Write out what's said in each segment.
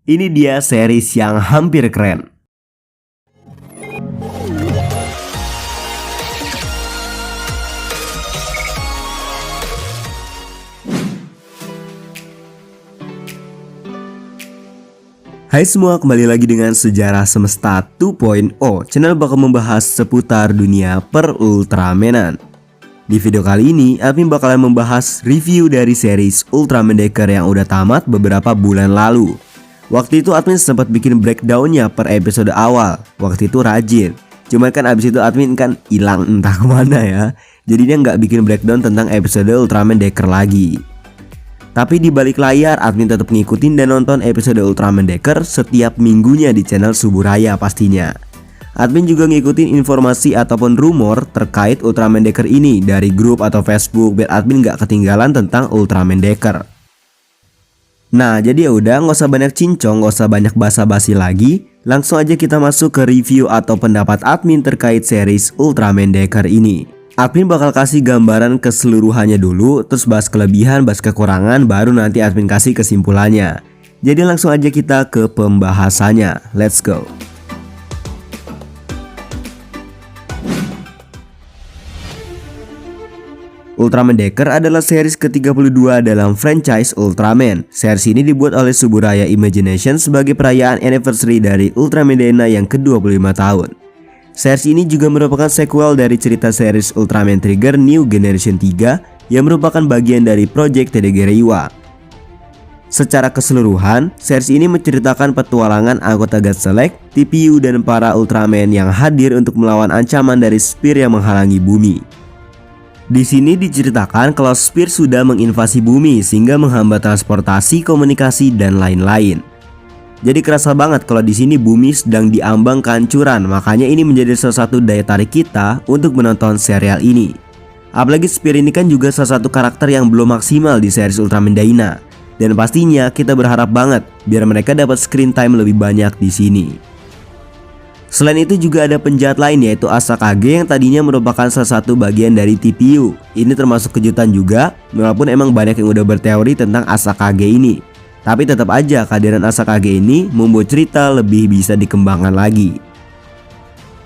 Ini dia series yang hampir keren. Hai semua, kembali lagi dengan Sejarah Semesta 2.0. Channel bakal membahas seputar dunia per Ultramanan. Di video kali ini, admin bakalan membahas review dari series Ultraman Decker yang udah tamat beberapa bulan lalu. Waktu itu admin sempat bikin breakdownnya per episode awal. Waktu itu rajin. Cuman kan abis itu admin kan hilang entah kemana ya. Jadinya nggak bikin breakdown tentang episode Ultraman Decker lagi. Tapi di balik layar admin tetap ngikutin dan nonton episode Ultraman Decker setiap minggunya di channel Suburaya pastinya. Admin juga ngikutin informasi ataupun rumor terkait Ultraman Decker ini dari grup atau Facebook biar admin gak ketinggalan tentang Ultraman Decker. Nah jadi ya udah, nggak usah banyak cincong, nggak usah banyak basa-basi lagi. Langsung aja kita masuk ke review atau pendapat admin terkait series Ultraman Decker ini. Admin bakal kasih gambaran keseluruhannya dulu, terus bahas kelebihan, bahas kekurangan, baru nanti admin kasih kesimpulannya. Jadi langsung aja kita ke pembahasannya. Let's go. Ultraman Decker adalah series ke-32 dalam franchise Ultraman. Series ini dibuat oleh Suburaya Imagination sebagai perayaan anniversary dari Ultraman Dena yang ke-25 tahun. Series ini juga merupakan sequel dari cerita series Ultraman Trigger New Generation 3 yang merupakan bagian dari Project TDG Reiwa. Secara keseluruhan, series ini menceritakan petualangan anggota God Select, TPU dan para Ultraman yang hadir untuk melawan ancaman dari Spear yang menghalangi bumi. Di sini diceritakan kalau Spear sudah menginvasi bumi sehingga menghambat transportasi, komunikasi dan lain-lain. Jadi kerasa banget kalau di sini bumi sedang diambang kehancuran, makanya ini menjadi salah satu daya tarik kita untuk menonton serial ini. Apalagi Spear ini kan juga salah satu karakter yang belum maksimal di series Ultraman Dyna, dan pastinya kita berharap banget biar mereka dapat screen time lebih banyak di sini. Selain itu juga ada penjahat lain yaitu Asakage yang tadinya merupakan salah satu bagian dari TPU. Ini termasuk kejutan juga, walaupun emang banyak yang udah berteori tentang Asakage ini. Tapi tetap aja kehadiran Asakage ini membuat cerita lebih bisa dikembangkan lagi.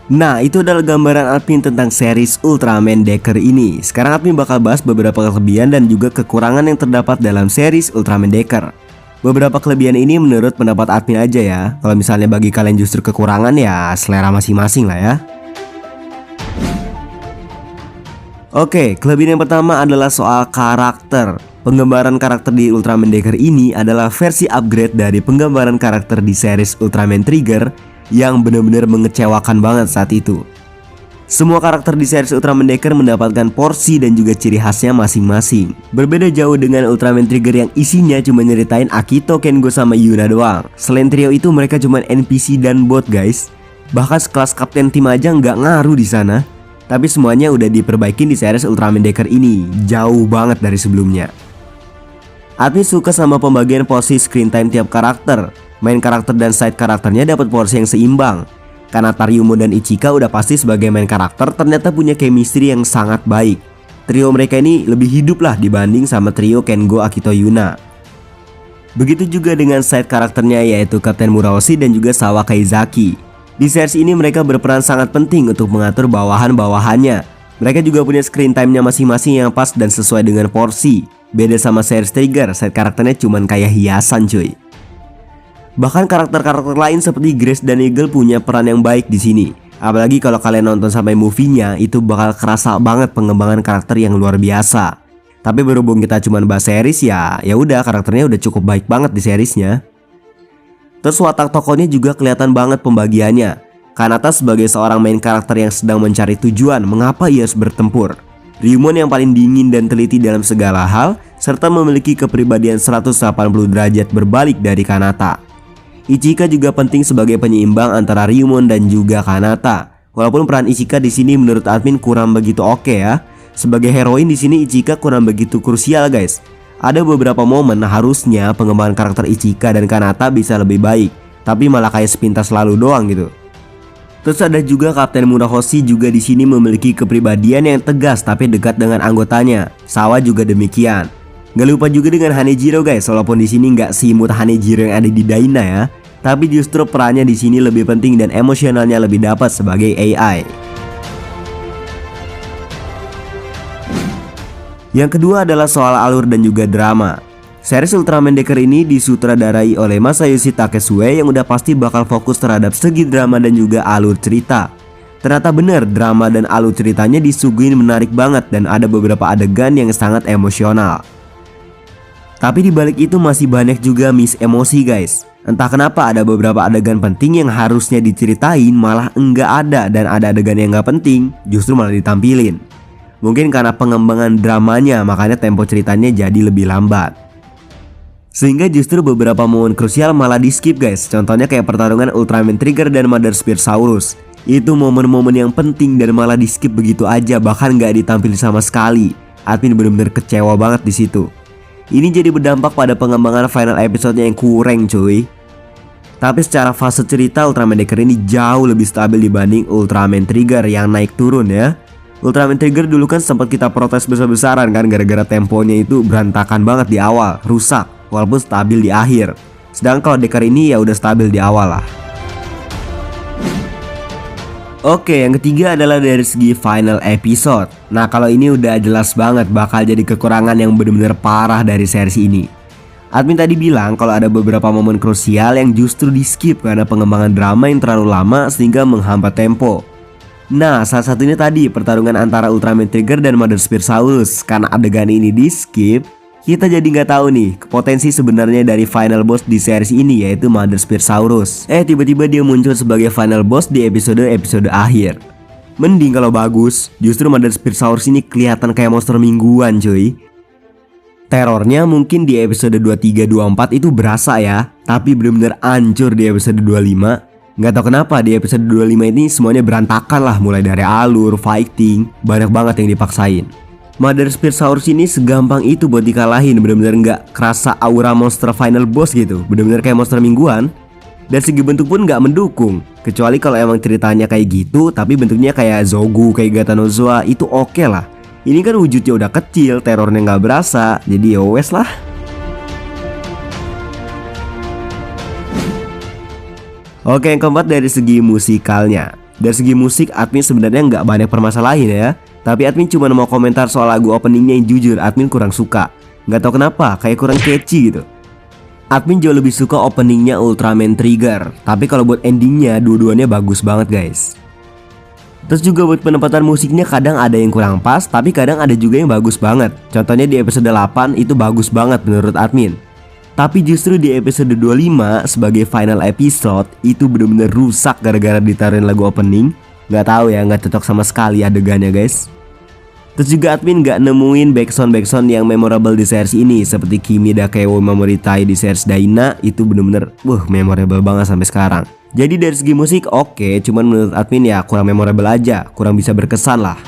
Nah itu adalah gambaran admin tentang series Ultraman Decker ini. Sekarang admin bakal bahas beberapa kelebihan dan juga kekurangan yang terdapat dalam series Ultraman Decker. Beberapa kelebihan ini menurut pendapat admin aja ya. Kalau misalnya bagi kalian justru kekurangan ya selera masing-masing lah ya. Oke, kelebihan yang pertama adalah soal karakter. Penggambaran karakter di Ultraman Decker ini adalah versi upgrade dari penggambaran karakter di series Ultraman Trigger yang benar-benar mengecewakan banget saat itu. Semua karakter di series Ultraman Decker mendapatkan porsi dan juga ciri khasnya masing-masing. Berbeda jauh dengan Ultraman Trigger yang isinya cuma nyeritain Akito, Kengo sama Yuna doang. Selain trio itu mereka cuma NPC dan bot guys. Bahkan sekelas kapten tim aja nggak ngaruh di sana. Tapi semuanya udah diperbaikin di series Ultraman Decker ini, jauh banget dari sebelumnya. Admin suka sama pembagian porsi screen time tiap karakter. Main karakter dan side karakternya dapat porsi yang seimbang. Karena Ryumo dan Ichika udah pasti sebagai main karakter ternyata punya chemistry yang sangat baik. Trio mereka ini lebih hidup lah dibanding sama trio Kengo, Akito, Yuna. Begitu juga dengan side karakternya yaitu Kapten Muraoshi dan juga Sawa Kaizaki. Di series ini mereka berperan sangat penting untuk mengatur bawahan-bawahannya. Mereka juga punya screen time-nya masing-masing yang pas dan sesuai dengan porsi. Beda sama series Trigger, side karakternya cuman kayak hiasan cuy. Bahkan karakter-karakter lain seperti Grace dan Eagle punya peran yang baik di sini. Apalagi kalau kalian nonton sampai movie-nya, itu bakal kerasa banget pengembangan karakter yang luar biasa. Tapi berhubung kita cuman bahas series ya udah karakternya udah cukup baik banget di seriesnya. Terus watak tokohnya juga kelihatan banget pembagiannya. Kanata sebagai seorang main karakter yang sedang mencari tujuan mengapa ia harus bertempur. Ryumon yang paling dingin dan teliti dalam segala hal, serta memiliki kepribadian 180 derajat berbalik dari Kanata. Ichika juga penting sebagai penyeimbang antara Ryumon dan juga Kanata. Walaupun peran Ichika di sini menurut admin kurang begitu oke ya. Sebagai heroin di sini Ichika kurang begitu krusial guys. Ada beberapa momen harusnya pengembangan karakter Ichika dan Kanata bisa lebih baik, tapi malah kayak sepintas lalu doang gitu. Terus ada juga Kapten Murahoshi juga di sini memiliki kepribadian yang tegas tapi dekat dengan anggotanya. Sawa juga demikian. Gak lupa juga dengan Hanejiro guys, walaupun di sini nggak seimut Hanejiro yang ada di Daina ya, tapi justru perannya di sini lebih penting dan emosionalnya lebih dapat sebagai AI. Yang kedua adalah soal alur dan juga drama. Series Ultraman Decker ini disutradarai oleh Masayoshi Takesue yang udah pasti bakal fokus terhadap segi drama dan juga alur cerita. Ternyata bener, drama dan alur ceritanya disuguhin menarik banget dan ada beberapa adegan yang sangat emosional. Tapi dibalik itu masih banyak juga miss emosi guys. Entah kenapa ada beberapa adegan penting yang harusnya diceritain malah enggak ada, dan ada adegan yang enggak penting justru malah ditampilin. Mungkin karena pengembangan dramanya makanya tempo ceritanya jadi lebih lambat. Sehingga justru beberapa momen krusial malah di skip guys. Contohnya kayak pertarungan Ultraman Trigger dan Mother Spearsaurus. Itu momen-momen yang penting dan malah di skip begitu aja, bahkan nggak ditampilin sama sekali. Admin bener-bener kecewa banget di situ. Ini jadi berdampak pada pengembangan final episode-nya yang kurang cuy. Tapi secara fase cerita Ultraman Decker ini jauh lebih stabil dibanding Ultraman Trigger yang naik turun ya. Ultraman Trigger dulu kan sempat kita protes besar-besaran kan gara-gara temponya itu berantakan banget di awal, rusak walaupun stabil di akhir. Sedangkan kalau Decker ini ya udah stabil di awal lah. Oke, yang ketiga adalah dari segi final episode. Nah, kalau ini udah jelas banget bakal jadi kekurangan yang bener-bener parah dari series ini. Admin tadi bilang kalau ada beberapa momen krusial yang justru di skip karena pengembangan drama yang terlalu lama sehingga menghambat tempo. Nah, salah satunya tadi pertarungan antara Ultraman Trigger dan Mother Spearsaurus. Karena adegan ini di skip, kita jadi nggak tahu nih potensi sebenarnya dari final boss di series ini, yaitu Mother Spearsaurus. Tiba-tiba dia muncul sebagai final boss di episode akhir. Mending kalau bagus, justru Mother Spearsaurus ini kelihatan kayak monster mingguan cuy. Terornya mungkin di episode 23-24 itu berasa ya, tapi bener-bener hancur di episode 25. Nggak tahu kenapa di episode 25 ini semuanya berantakan lah, mulai dari alur, fighting, banyak banget yang dipaksain. Mother Spearsaurus ini segampang itu buat dikalahin, bener-bener nggak kerasa aura monster final boss gitu, bener-bener kayak monster mingguan. Dan segi bentuk pun nggak mendukung, kecuali kalau emang ceritanya kayak gitu tapi bentuknya kayak Zogu, kayak Gatanozoa, itu oke lah. Ini kan wujudnya udah kecil, terornya nggak berasa, jadi ya wes lah. Oke, yang keempat dari segi musikalnya. Dari segi musik admin sebenarnya nggak banyak permasalahan ya, tapi admin cuma mau komentar soal lagu openingnya yang jujur admin kurang suka. Nggak tahu kenapa, kayak kurang catchy gitu. Admin jauh lebih suka openingnya Ultraman Trigger, tapi kalau buat endingnya dua-duanya bagus banget guys. Terus juga buat penempatan musiknya kadang ada yang kurang pas, tapi kadang ada juga yang bagus banget. Contohnya di episode 8 itu bagus banget menurut admin. Tapi justru di episode 25 sebagai final episode itu bener-bener rusak gara-gara ditaruhin lagu opening. Nggak tahu ya, nggak cocok sama sekali adegannya guys. Terus juga admin nggak nemuin backsound yang memorable di series ini, seperti Kimi Dakewo Mamoritai di series Daina. Itu bener-bener memorable banget sampai sekarang. Jadi dari segi musik oke, cuman menurut admin ya kurang memorable aja, kurang bisa berkesan lah.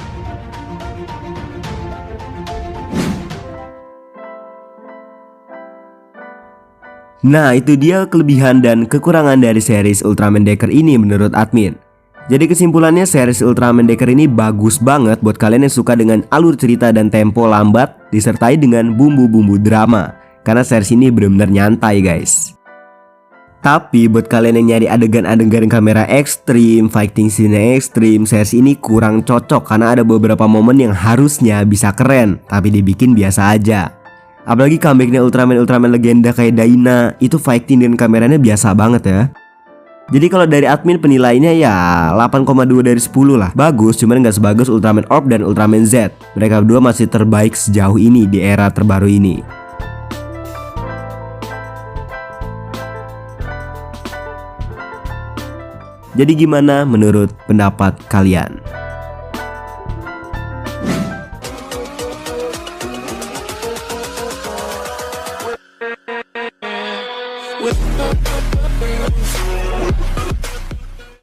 Nah, itu dia kelebihan dan kekurangan dari series Ultraman Decker ini menurut admin. Jadi kesimpulannya, series Ultraman Decker ini bagus banget buat kalian yang suka dengan alur cerita dan tempo lambat disertai dengan bumbu-bumbu drama. Karena series ini benar-benar nyantai guys. Tapi buat kalian yang nyari adegan-adegan kamera ekstrim, fighting scene ekstrim, series ini kurang cocok karena ada beberapa momen yang harusnya bisa keren tapi dibikin biasa aja. Apalagi comebacknya Ultraman legenda kayak Daina, itu fighting dan kameranya biasa banget ya. Jadi kalau dari admin penilainya ya 8,2 dari 10 lah. Bagus, cuman gak sebagus Ultraman Orb dan Ultraman Z. Mereka berdua masih terbaik sejauh ini di era terbaru ini. Jadi gimana menurut pendapat kalian?